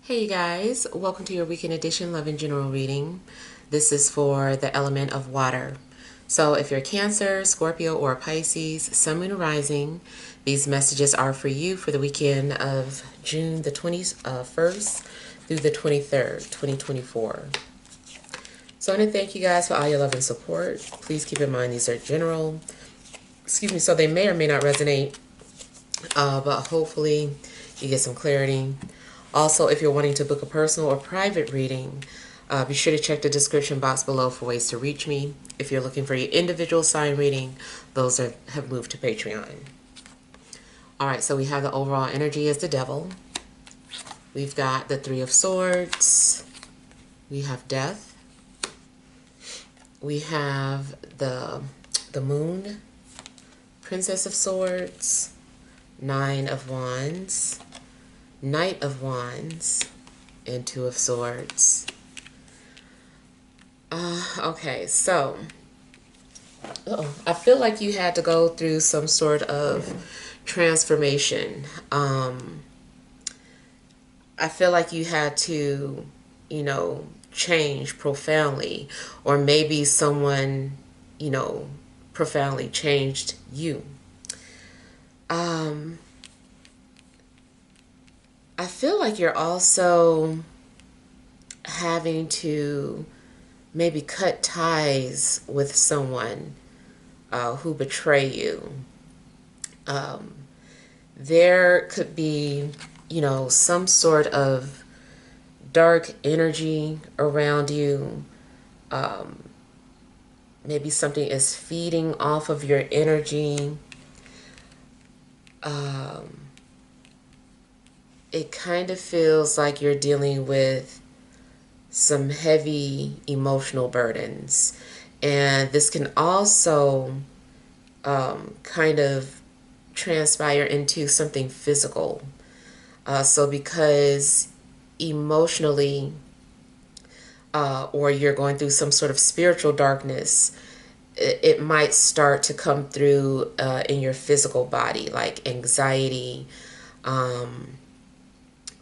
Hey you guys, welcome to your weekend edition Love and General reading. This is for the element of water. So if you're Cancer, Scorpio, or Pisces, Sun, Moon, or Rising, these messages are for you for the weekend of June the 21st through the 23rd, 2024. So I want to thank you guys for all your love and support. Please keep in mind these are general, so they may or may not resonate, but hopefully you get some clarity. Also, if you're wanting to book a personal or private reading, be sure to check the description box below for ways to reach me. If you're looking for your individual sign reading, those have moved to Patreon. All right, so we have the overall energy as the Devil. We've got the Three of Swords. We have Death. We have the Moon, Princess of Swords, Nine of Wands, Knight of Wands, and Two of Swords. Okay, so I feel like you had to go through some sort of transformation. I feel like you had to, change profoundly, or maybe someone, profoundly changed you. I feel like you're also having to maybe cut ties with someone who betray you. There could be, some sort of dark energy around you. Maybe something is feeding off of your energy. It kind of feels like you're dealing with some heavy emotional burdens. And this can also kind of transpire into something physical. So because emotionally, or you're going through some sort of spiritual darkness, it might start to come through in your physical body, like anxiety,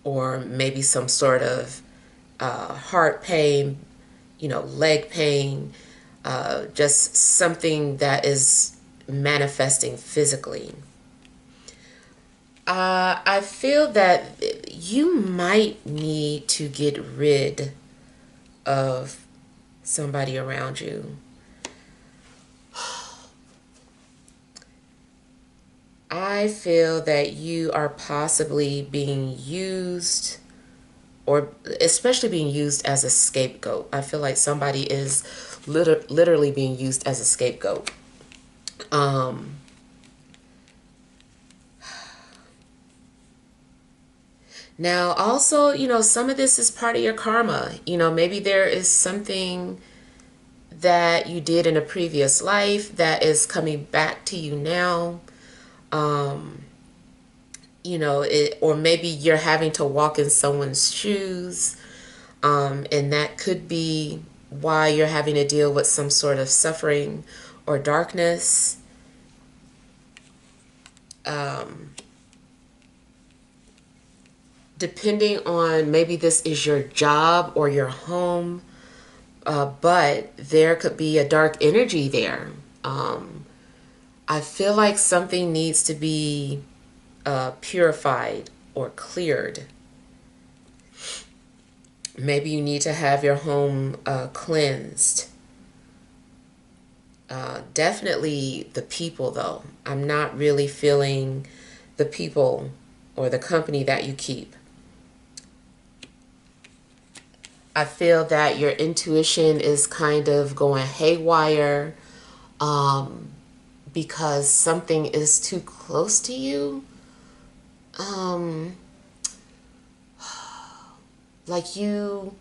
or maybe some sort of heart pain, leg pain, just something that is manifesting physically. I feel that you might need to get rid of somebody around you. I feel that you are possibly being used, or especially being used as a scapegoat. I feel like somebody is literally being used as a scapegoat. Now, also, some of this is part of your karma. Maybe there is something that you did in a previous life that is coming back to you now. Or maybe you're having to walk in someone's shoes, and that could be why you're having to deal with some sort of suffering or darkness. Depending on, maybe this is your job or your home, but there could be a dark energy there. I feel like something needs to be purified or cleared. Maybe you need to have your home cleansed. Definitely the people, though. I'm not really feeling the people or the company that you keep. I feel that your intuition is kind of going haywire because something is too close to you. Like you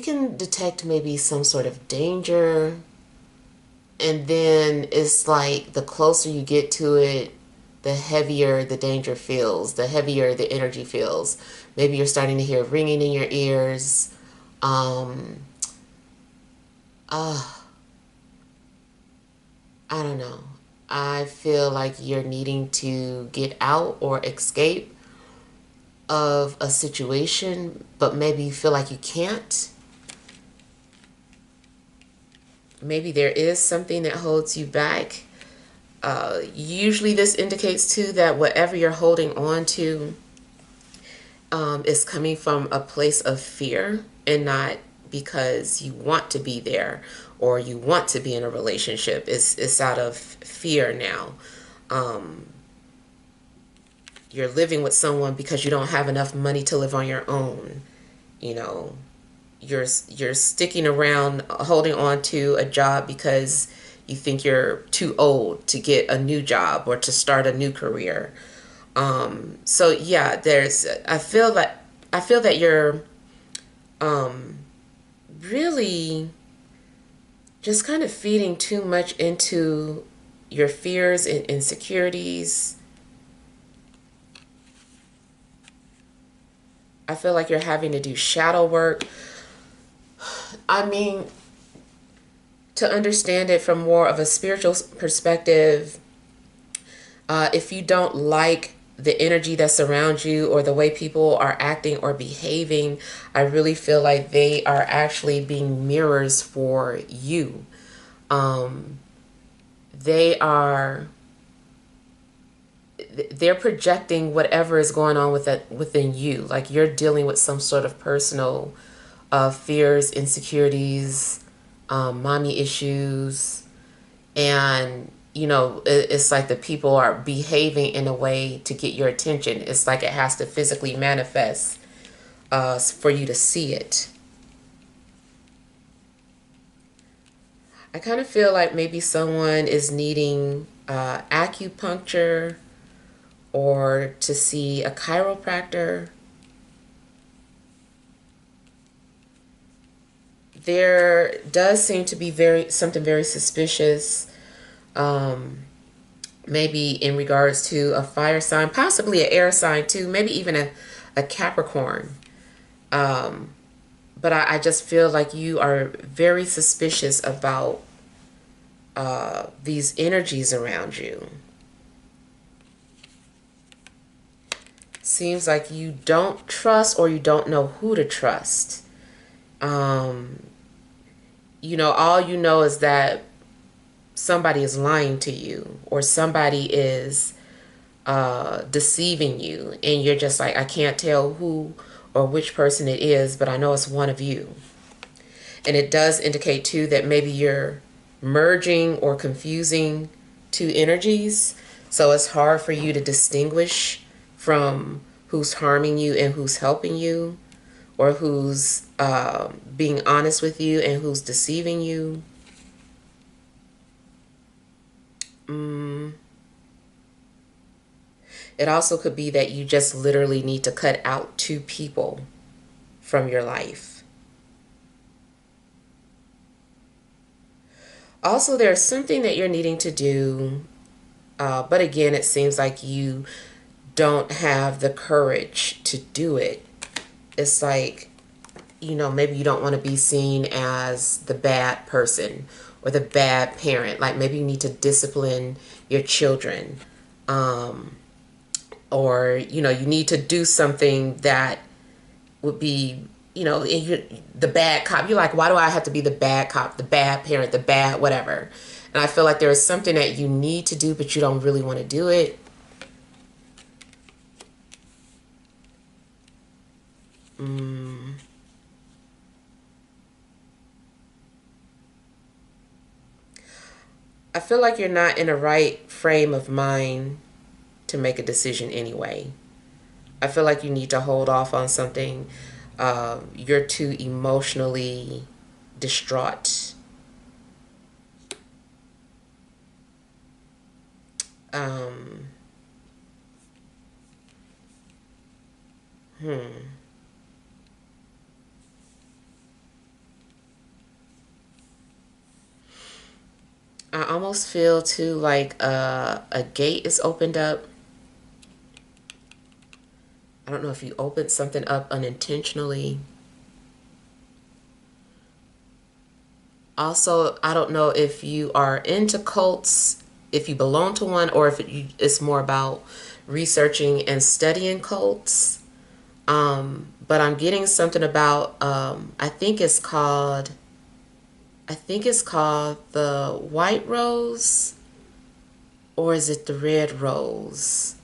can detect maybe some sort of danger, and then it's like the closer you get to it, the heavier the danger feels, the heavier the energy feels. Maybe you're starting to hear ringing in your ears. I don't know. I feel like you're needing to get out or escape of a situation, but maybe you feel like you can't. Maybe there is something that holds you back. Usually this indicates too that whatever you're holding on to is coming from a place of fear and not because you want to be there or you want to be in a relationship. It's out of fear now. You're living with someone because you don't have enough money to live on your own. You know, you're sticking around holding on to a job because you think you're too old to get a new job or to start a new career. So yeah, I feel that you're really just kind of feeding too much into your fears and insecurities. I feel like you're having to do shadow work. I mean, to understand it from more of a spiritual perspective, if you don't like the energy that surrounds you or the way people are acting or behaving, I really feel like they are actually being mirrors for you. They're projecting whatever is going on within you. Like you're dealing with some sort of personal fears, insecurities, mommy issues, and it's like the people are behaving in a way to get your attention. It's like it has to physically manifest for you to see it. I kind of feel like maybe someone is needing acupuncture or to see a chiropractor. There does seem to be something very suspicious, maybe in regards to a fire sign, possibly an air sign too, maybe even a Capricorn. But I just feel like you are very suspicious about these energies around you. Seems like you don't trust or you don't know who to trust. All you know is that somebody is lying to you or somebody is deceiving you, and you're just like, I can't tell who or which person it is, but I know it's one of you. And it does indicate too that maybe you're merging or confusing two energies, so it's hard for you to distinguish from who's harming you and who's helping you, or who's being honest with you and who's deceiving you. It also could be that you just literally need to cut out two people from your life. Also, there's something that you're needing to do, but again, it seems like you don't have the courage to do it. It's like, maybe you don't want to be seen as the bad person or the bad parent. Like maybe you need to discipline your children. Or, you need to do something that would be, the bad cop. You're like, why do I have to be the bad cop, the bad parent, the bad whatever? And I feel like there is something that you need to do, but you don't really want to do it. I feel like you're not in the right frame of mind to make a decision anyway. I feel like you need to hold off on something. You're too emotionally distraught. I almost feel too like a gate is opened up. I don't know if you opened something up unintentionally. Also, I don't know if you are into cults, if you belong to one, or if it's more about researching and studying cults. But I'm getting something about, I think it's called the white rose, or is it the red rose?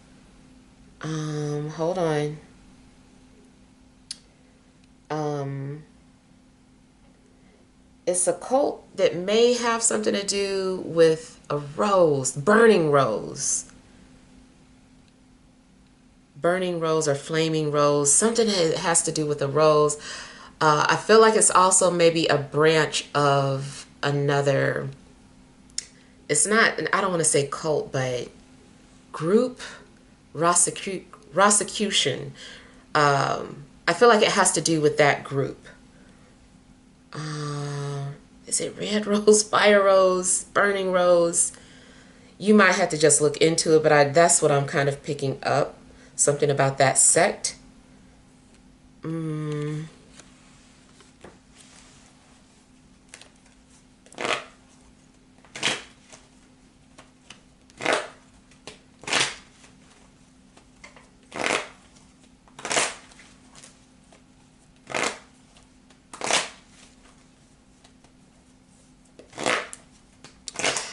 Hold on. It's a cult that may have something to do with a rose, burning rose or flaming rose, something that has to do with a rose. I feel like it's also maybe a branch of another, it's not, I don't want to say cult, but group, Rosicrucian. I feel like it has to do with that group. Is it red rose, fire rose, burning rose? You might have to just look into it, but that's what I'm kind of picking up. Something about that sect.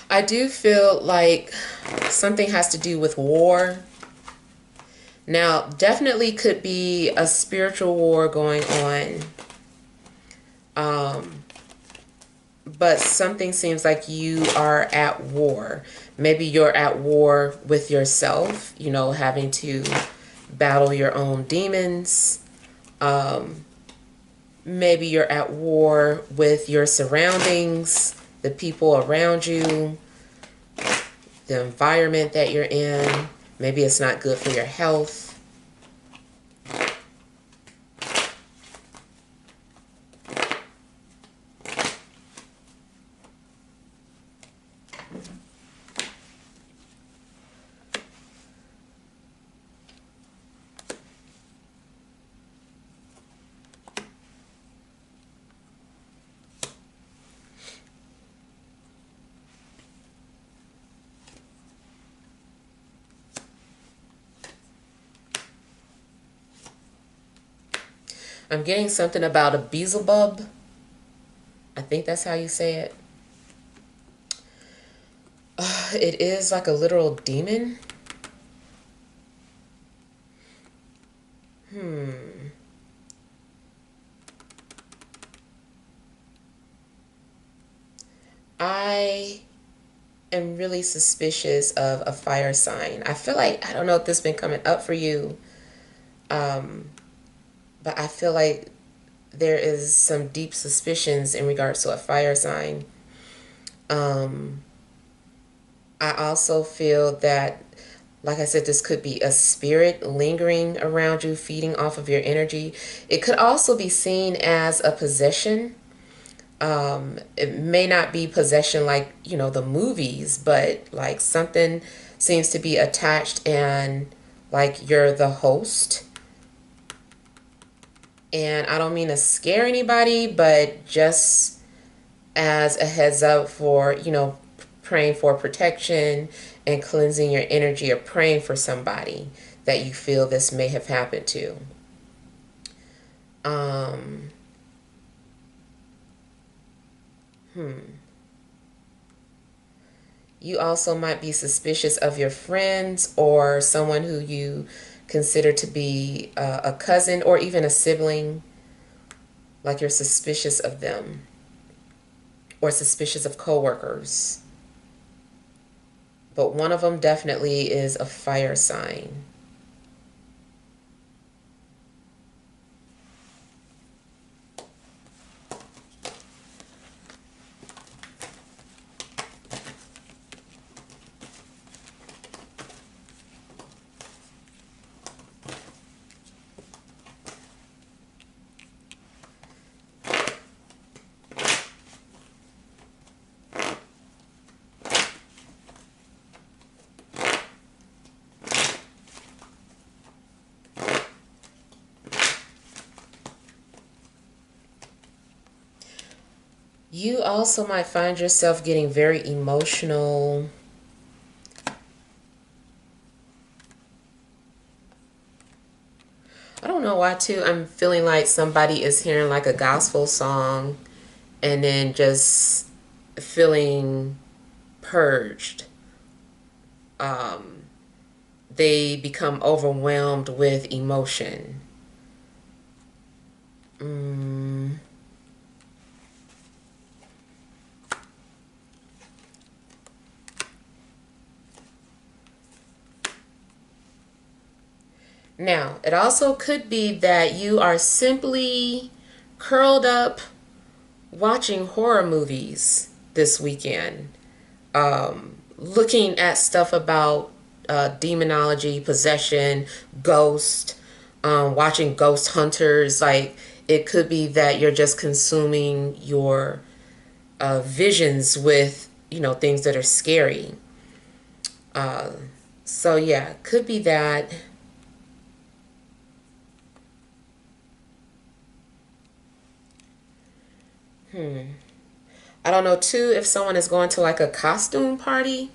I do feel like something has to do with war. Now, definitely could be a spiritual war going on. But something seems like you are at war. Maybe you're at war with yourself, having to battle your own demons. Maybe you're at war with your surroundings, the people around you, the environment that you're in. Maybe it's not good for your health. I'm getting something about a Beelzebub. I think that's how you say it. It is like a literal demon. I am really suspicious of a fire sign. I feel like, I don't know if this has been coming up for you, but I feel like there is some deep suspicions in regards to a fire sign. I also feel that, like I said, this could be a spirit lingering around you, feeding off of your energy. It could also be seen as a possession. It may not be possession like, the movies, but like something seems to be attached and like you're the host. And I don't mean to scare anybody, but just as a heads up for, praying for protection and cleansing your energy, or praying for somebody that you feel this may have happened to. You also might be suspicious of your friends or someone who you consider to be a cousin or even a sibling. Like you're suspicious of them, or suspicious of coworkers. But one of them definitely is a fire sign. You also might find yourself getting very emotional. I don't know why too. I'm feeling like somebody is hearing like a gospel song and then just feeling purged. They become overwhelmed with emotion. Now, it also could be that you are simply curled up watching horror movies this weekend, looking at stuff about demonology, possession, ghost, watching ghost hunters. Like, it could be that you're just consuming your visions with, things that are scary. So, yeah, could be that. I don't know, too, if someone is going to like a costume party.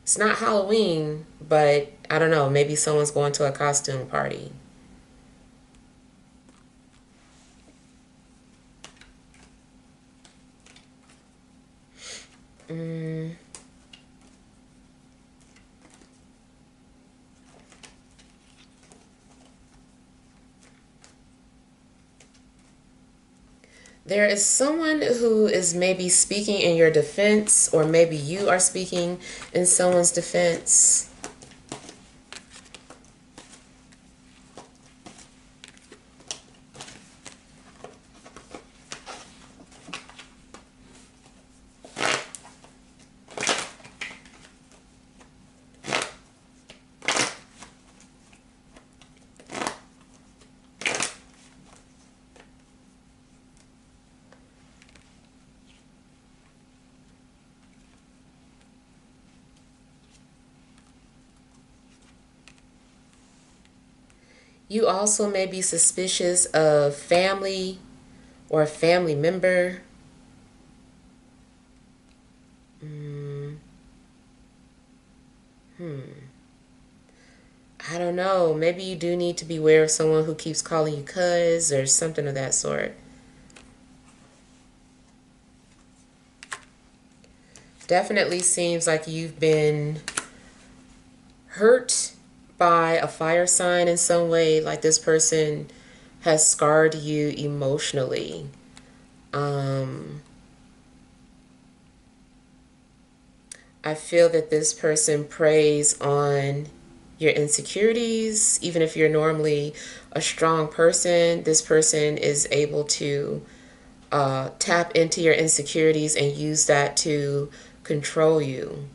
It's not Halloween, but I don't know, maybe someone's going to a costume party. There is someone who is maybe speaking in your defense, or maybe you are speaking in someone's defense. You also may be suspicious of family or a family member. I don't know. Maybe you do need to beware of someone who keeps calling you cuz or something of that sort. Definitely seems like you've been hurt by a fire sign in some way. Like this person has scarred you emotionally. I feel that this person preys on your insecurities. Even if you're normally a strong person, this person is able to tap into your insecurities and use that to control you.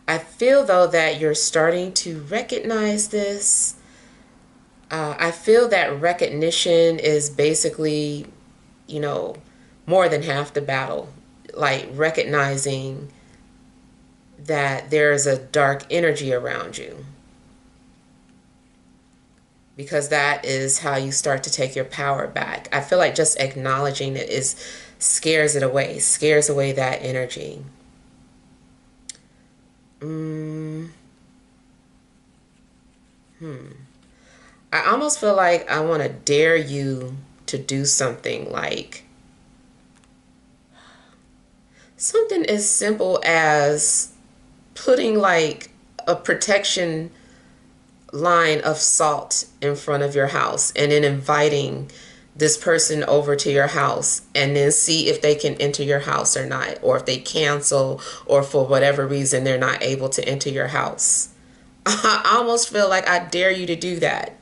I feel though that you're starting to recognize this. I feel that recognition is basically, more than half the battle. Like recognizing that there's a dark energy around you. Because that is how you start to take your power back. I feel like just acknowledging it scares it away, scares away that energy. I almost feel like I want to dare you to do something, like something as simple as putting like a protection line of salt in front of your house and then inviting this person over to your house and then see if they can enter your house or not, or if they cancel or for whatever reason they're not able to enter your house. I almost feel like I dare you to do that.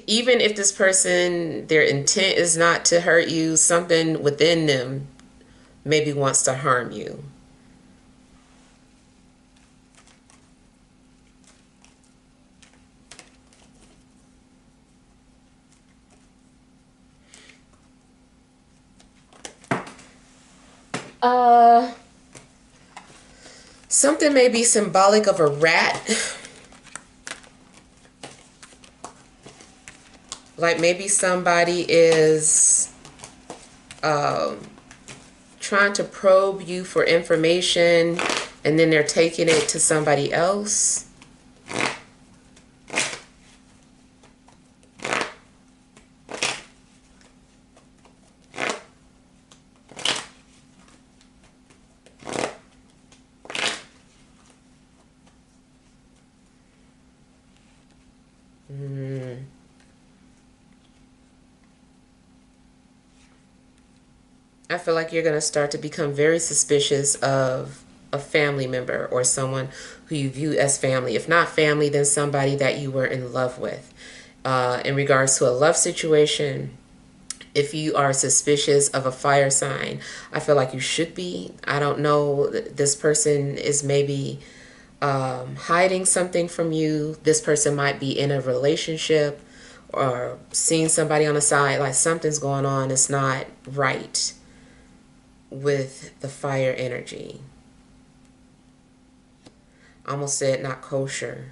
Even if this person, their intent is not to hurt you, something within them maybe wants to harm you. Something may be symbolic of a rat. Like maybe somebody is trying to probe you for information and then they're taking it to somebody else. I feel like you're going to start to become very suspicious of a family member or someone who you view as family. If not family, then somebody that you were in love with. In regards to a love situation, if you are suspicious of a fire sign, I feel like you should be. I don't know. This person is maybe hiding something from you. This person might be in a relationship or seeing somebody on the side. Like something's going on. It's not right with the fire energy. I almost said not kosher.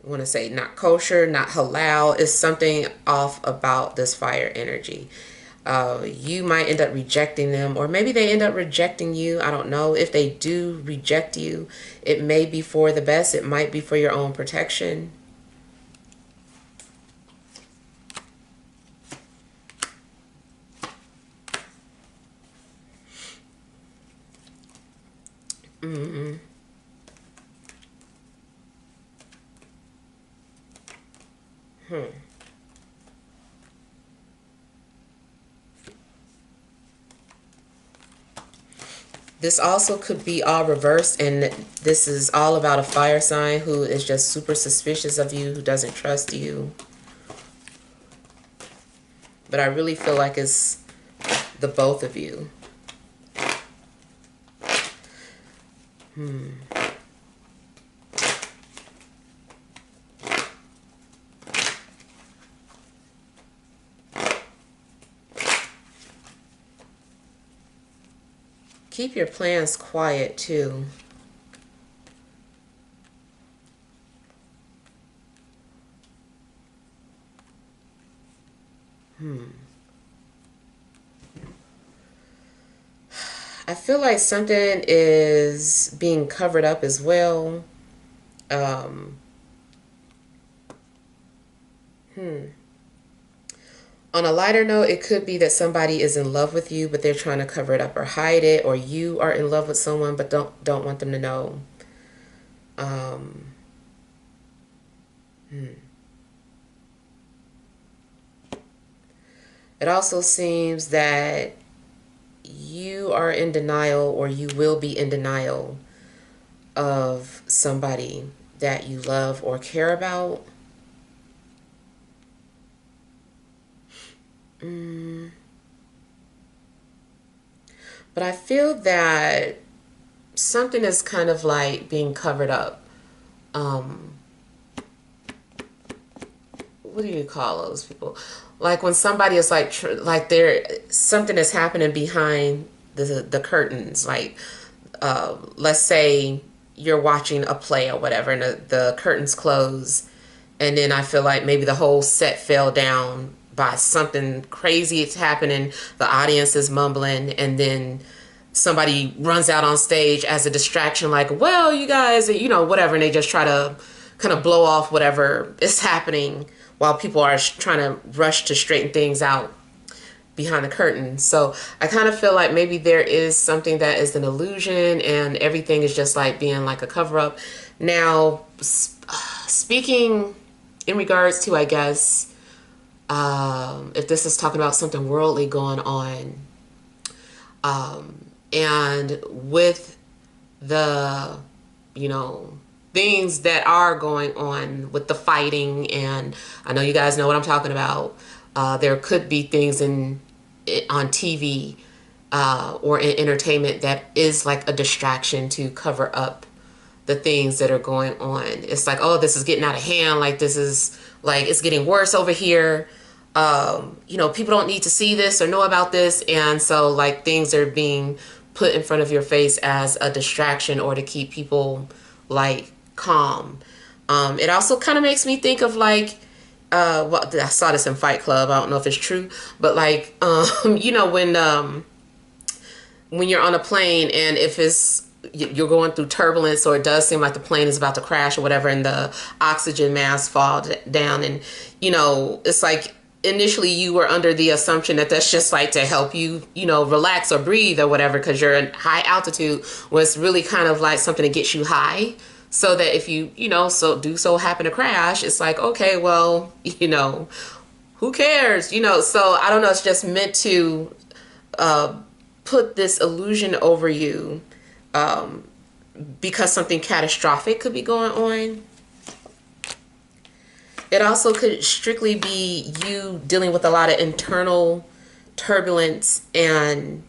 I want to say not kosher, not halal. It's something off about this fire energy. You might end up rejecting them, or maybe they end up rejecting you. I don't know. If they do reject you, it may be for the best. It might be for your own protection. Mm-hmm. This also could be all reversed, and this is all about a fire sign who is just super suspicious of you, who doesn't trust you. But I really feel like it's the both of you. Keep your plans quiet too. I feel like something is being covered up as well. On a lighter note, it could be that somebody is in love with you, but they're trying to cover it up or hide it, or you are in love with someone but don't want them to know. It also seems that you are in denial, or you will be in denial of somebody that you love or care about. But I feel that something is kind of like being covered up. What do you call those people? Like when somebody is like there, something is happening behind the curtains. Like, let's say you're watching a play or whatever, and the curtains close, and then I feel like maybe the whole set fell down by something crazy. It's happening. The audience is mumbling, and then somebody runs out on stage as a distraction, like, well, you guys, whatever, and they just try to kind of blow off whatever is happening while people are trying to rush to straighten things out behind the curtain. So I kind of feel like maybe there is something that is an illusion, and everything is just like being like a cover up. Now, speaking in regards to, I guess, if this is talking about something worldly going on, and with the, things that are going on with the fighting, and I know you guys know what I'm talking about. There could be things on TV or in entertainment that is like a distraction to cover up the things that are going on. It's like, oh, this is getting out of hand. Like, this is like, it's getting worse over here. People don't need to see this or know about this. And so like things are being put in front of your face as a distraction, or to keep people like calm. It also kind of makes me think of like, well, I saw this in Fight Club. I don't know if it's true, but like, when when you're on a plane and if you're going through turbulence, or it does seem like the plane is about to crash or whatever, and the oxygen mask falls down, and it's like initially you were under the assumption that that's just like to help you relax or breathe or whatever, because you're in high altitude, was really kind of like something to get you high, so that if you so happen to crash, it's like, okay, well, who cares, so I don't know, it's just meant to put this illusion over you, because something catastrophic could be going on. It also could strictly be you dealing with a lot of internal turbulence, and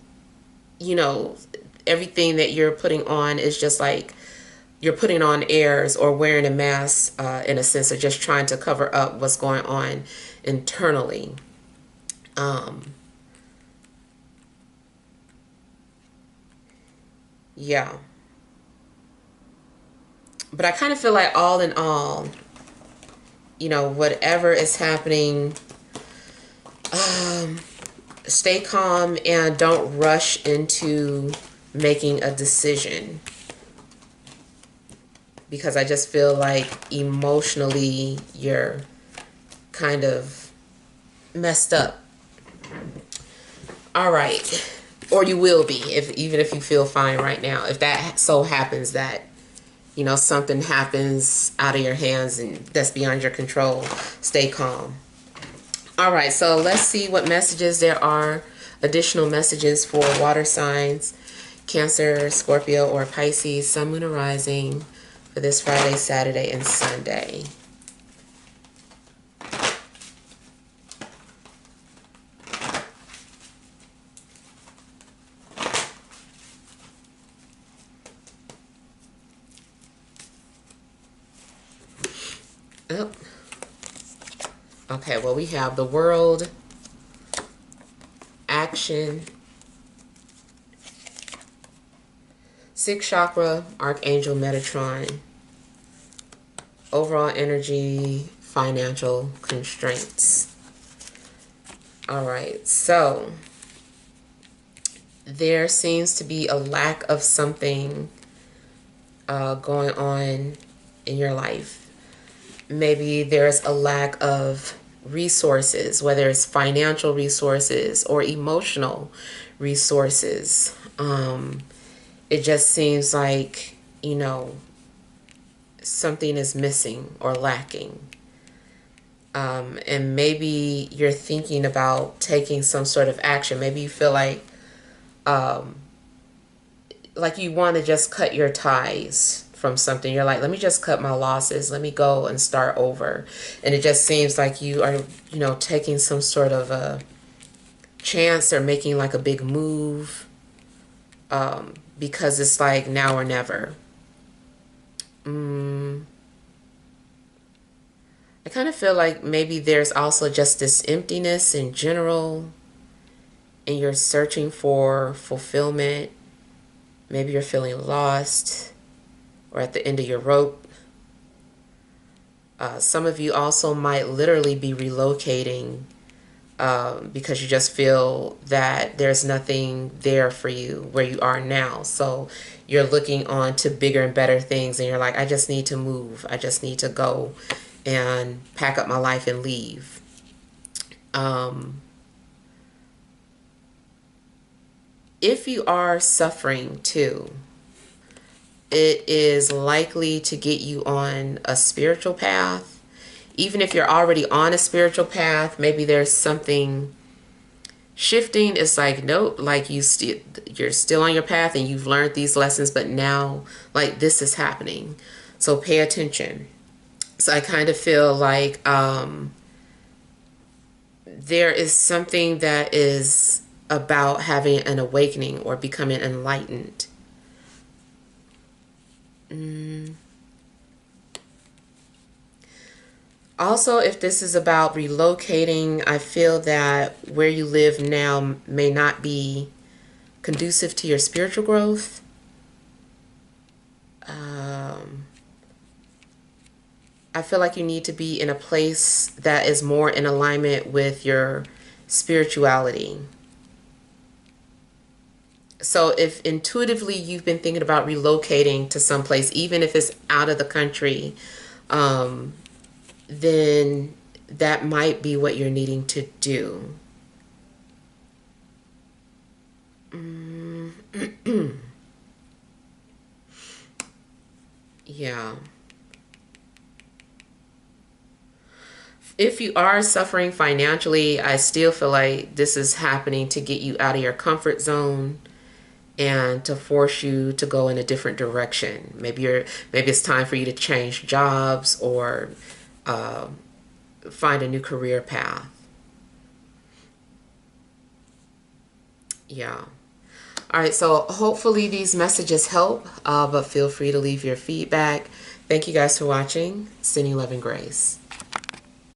everything that you're putting on is just like you're putting on airs or wearing a mask, in a sense of just trying to cover up what's going on internally. Yeah. But I kind of feel like all in all, whatever is happening, stay calm and don't rush into making a decision. Because I just feel like emotionally you're kind of messed up. All right. Or you will be, even if you feel fine right now. If that so happens that, something happens out of your hands and that's beyond your control, stay calm. All right, so let's see what messages there are. Additional messages for water signs, Cancer, Scorpio, or Pisces, Sun, Moon, or Rising for this Friday, Saturday, and Sunday. Oh. Okay, well, we have the World, Action, Sixth Chakra, Archangel Metatron, Overall Energy, Financial Constraints. All right, so there seems to be a lack of something going on in your life. Maybe there's a lack of resources, whether it's financial resources or emotional resources. It just seems like, something is missing or lacking. And maybe you're thinking about taking some sort of action. Maybe you feel like you want to just cut your ties from something. You're like, let me just cut my losses. Let me go and start over. And it just seems like you are, taking some sort of a chance or making like a big move, because it's like now or never. I kind of feel like maybe there's also just this emptiness in general, and you're searching for fulfillment. Maybe you're feeling lost or at the end of your rope. Some of you also might literally be relocating because you just feel that there's nothing there for you where you are now. So you're looking on to bigger and better things, and you're like, I just need to move. I just need to go and pack up my life and leave. If you are suffering too, it is likely to get you on a spiritual path. Even if you're already on a spiritual path, maybe there's something shifting. It's like, nope, like you're still on your path and you've learned these lessons, but now like this is happening. So pay attention. So I kind of feel like there is something that is about having an awakening or becoming enlightened. Also, if this is about relocating, I feel that where you live now may not be conducive to your spiritual growth. I feel like you need to be in a place that is more in alignment with your spirituality. So if intuitively you've been thinking about relocating to someplace, even if it's out of the country, then that might be what you're needing to do. Yeah. If you are suffering financially, I still feel like this is happening to get you out of your comfort zone and to force you to go in a different direction. Maybe it's time for you to change jobs or uh, find a new career path. Yeah. All right, so hopefully these messages help, but feel free to leave your feedback. Thank you guys for watching. Sending love and grace.